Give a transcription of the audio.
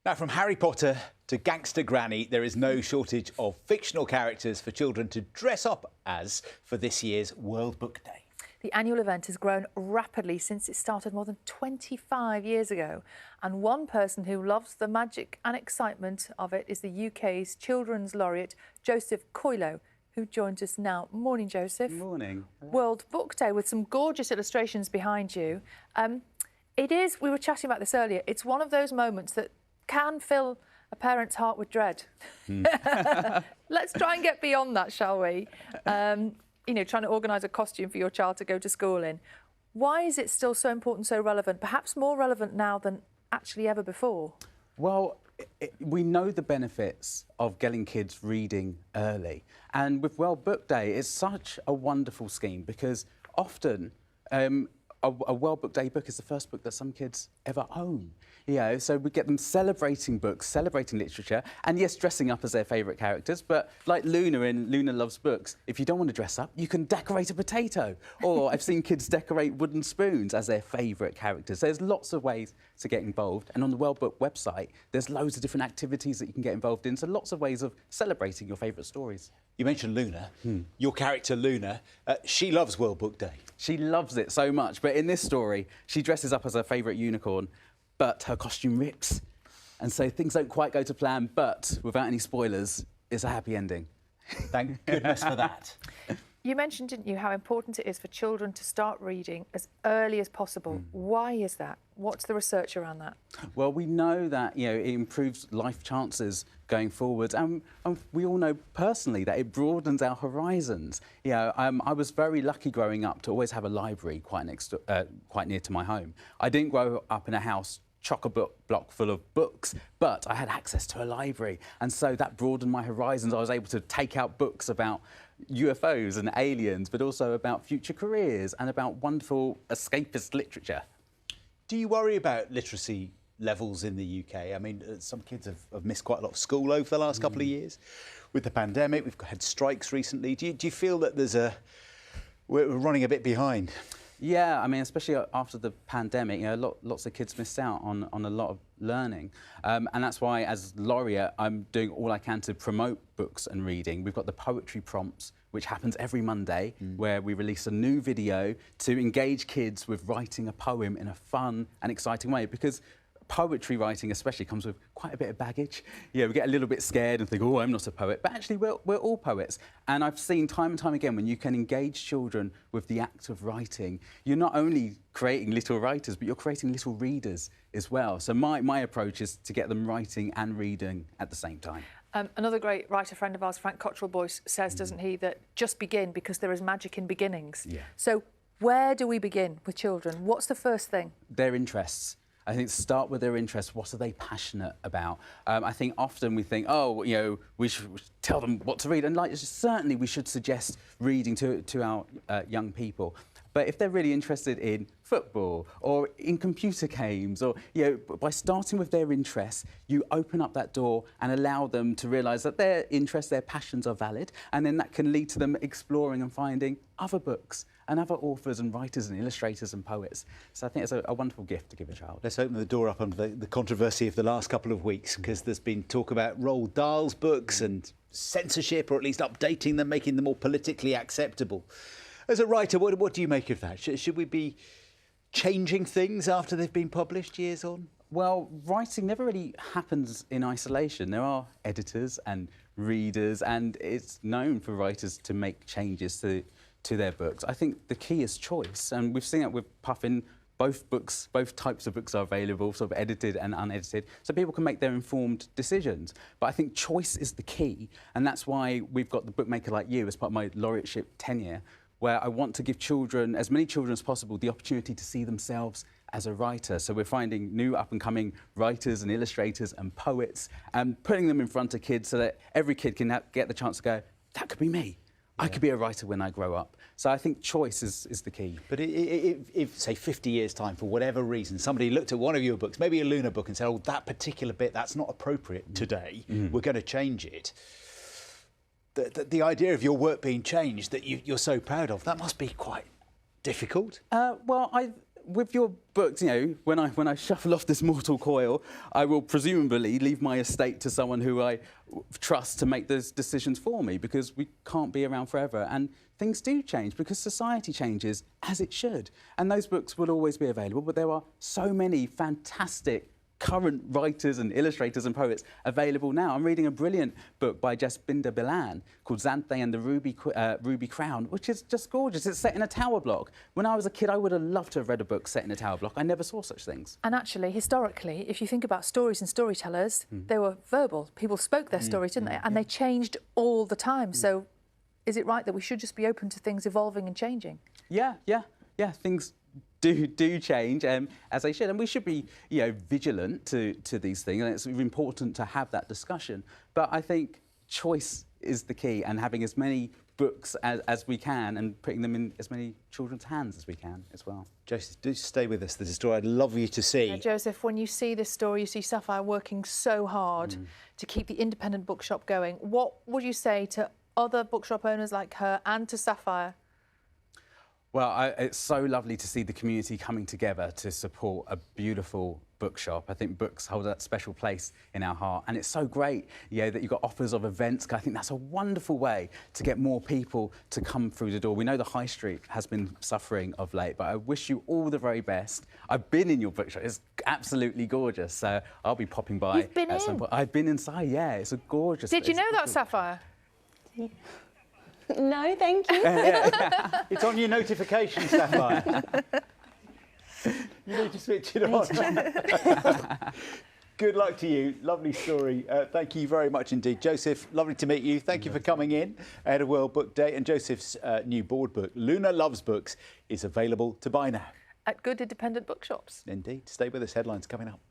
Now, from Harry Potter to Gangster Granny, there is no shortage of fictional characters for children to dress up as for this year's World Book Day. The annual event has grown rapidly since it started more than 25 years ago. And one person who loves the magic and excitement of it is the UK's Children's Laureate, Joseph Coelho, who joins us now. Morning, Joseph. Morning. World Book Day with some gorgeous illustrations behind you. It is, we were chatting about this earlier, it's one of those moments that can fill a parent's heart with dread. Let's try and get beyond that, shall we? You know, trying to organise a costume for your child to go to school in. Why is it still so important, so relevant, perhaps more relevant now than actually ever before? Well, we know the benefits of getting kids reading early. And with World Book Day, it's such a wonderful scheme because often a World Book Day book is the first book that some kids ever own. You know, so we get them celebrating books, celebrating literature, and yes, dressing up as their favourite characters. But like Luna in Luna Loves Books, if you don't want to dress up, you can decorate a potato. Or I've seen kids decorate wooden spoons as their favourite characters. So there's lots of ways to get involved. And on the World Book website, there's loads of different activities that you can get involved in. So lots of ways of celebrating your favourite stories. You mentioned Luna. Your character, Luna, she loves World Book Day. She loves it so much. But in this story, she dresses up as her favourite unicorn, but her costume rips. And so things don't quite go to plan, but without any spoilers, it's a happy ending. Thank goodness for that. You mentioned, didn't you, how important it is for children to start reading as early as possible. Why is that? What's the research around that? Well, we know that, you know, it improves life chances going forward, and we all know personally that it broadens our horizons. You know, I was very lucky growing up to always have a library quite near to my home. I didn't grow up in a house chock-a-block full of books, but I had access to a library, and so that broadened my horizons. I was able to take out books about UFOs and aliens, but also about future careers and about wonderful escapist literature. Do you worry about literacy levels in the UK? I mean, some kids have missed quite a lot of school over the last couple of years. With the pandemic, we've had strikes recently. Do you feel that we're running a bit behind? Yeah, I mean, especially after the pandemic, you know, lots of kids missed out on a lot of learning. And that's why, as Laureate, I'm doing all I can to promote books and reading. We've got the poetry prompts, which happens every Monday, where we release a new video to engage kids with writing a poem in a fun and exciting way, because poetry writing especially comes with quite a bit of baggage. Yeah, we get a little bit scared and think, oh, I'm not a poet. But actually, we're all poets. And I've seen time and time again, when you can engage children with the act of writing, you're not only creating little writers, but you're creating little readers as well. So my approach is to get them writing and reading at the same time. Another great writer friend of ours, Frank Cottrell-Boyce, says, doesn't he, that just begin because there is magic in beginnings. Yeah. So where do we begin with children? What's the first thing? Their interests. I think start with their interests. What are they passionate about? I think often we think, oh, you know, we should tell them what to read. And certainly we should suggest reading to our young people. But if they're really interested in football or in computer games, or, you know, by starting with their interests, you open up that door and allow them to realise that their interests, their passions are valid. And then that can lead to them exploring and finding other books and other authors and writers and illustrators and poets. So I think it's a wonderful gift to give a child. Let's open the door up under the controversy of the last couple of weeks, because there's been talk about Roald Dahl's books and censorship, or at least updating them, making them more politically acceptable. As a writer, what do you make of that? Should we be changing things after they've been published years on? Well, writing never really happens in isolation. There are editors and readers, and it's known for writers to make changes to their books. I think the key is choice, and we've seen that with Puffin. Both types of books are available, sort of edited and unedited, so people can make their informed decisions. But I think choice is the key, and that's why we've got the bookmaker like you as part of my laureateship tenure, where I want to give children, as many children as possible, the opportunity to see themselves as a writer. So we're finding new up-and-coming writers and illustrators and poets and putting them in front of kids so that every kid can get the chance to go, that could be me. I could be a writer when I grow up. So I think choice is the key. But if, say, 50 years' time, for whatever reason, somebody looked at one of your books, maybe a Luna book, and said, oh, that particular bit, that's not appropriate today, we're going to change it. The idea of your work being changed that you're so proud of, that must be quite difficult. Well, with your books, you know, when I shuffle off this mortal coil, I will presumably leave my estate to someone who I trust to make those decisions for me, because we can't be around forever. And things do change because society changes, as it should. And those books will always be available, but there are so many fantastic current writers and illustrators and poets available now. I'm reading a brilliant book by Jasbinder Bilan called Xanthe and the Ruby Crown, which is just gorgeous. It's set in a tower block. When I was a kid, I would have loved to have read a book set in a tower block. I never saw such things. And actually, historically, if you think about stories and storytellers, they were verbal. People spoke their stories, didn't they? And they changed all the time. So is it right that we should just be open to things evolving and changing? Yeah. Things do change, as they should, and we should be, you know, vigilant to these things, and it's important to have that discussion. But I think choice is the key, and having as many books as we can, and putting them in as many children's hands as we can as well. Joseph, do stay with us. There's a story I'd love you to see. Yeah, Joseph, when you see this story, you see Sapphire working so hard to keep the independent bookshop going. What would you say to other bookshop owners like her and to Sapphire? Well, it's so lovely to see the community coming together to support a beautiful bookshop. I think books hold that special place in our heart, and it's so great, you know, that you've got offers of events. I think that's a wonderful way to get more people to come through the door. We know the high street has been suffering of late, but I wish you all the very best. I've been in your bookshop. It's absolutely gorgeous, so I'll be popping by. You've been at some point. I've been inside, yeah. It's a gorgeous. Did you know that, Sapphire? No, thank you. It's on your notification, Sapphire. You need to switch it on. Good luck to you. Lovely story. Thank you very much indeed. Joseph, lovely to meet you. Thank you for coming in ahead of World Book Day. And Joseph's new board book, Luna Loves Books, is available to buy now. At good independent bookshops. Indeed. Stay with us. Headlines coming up.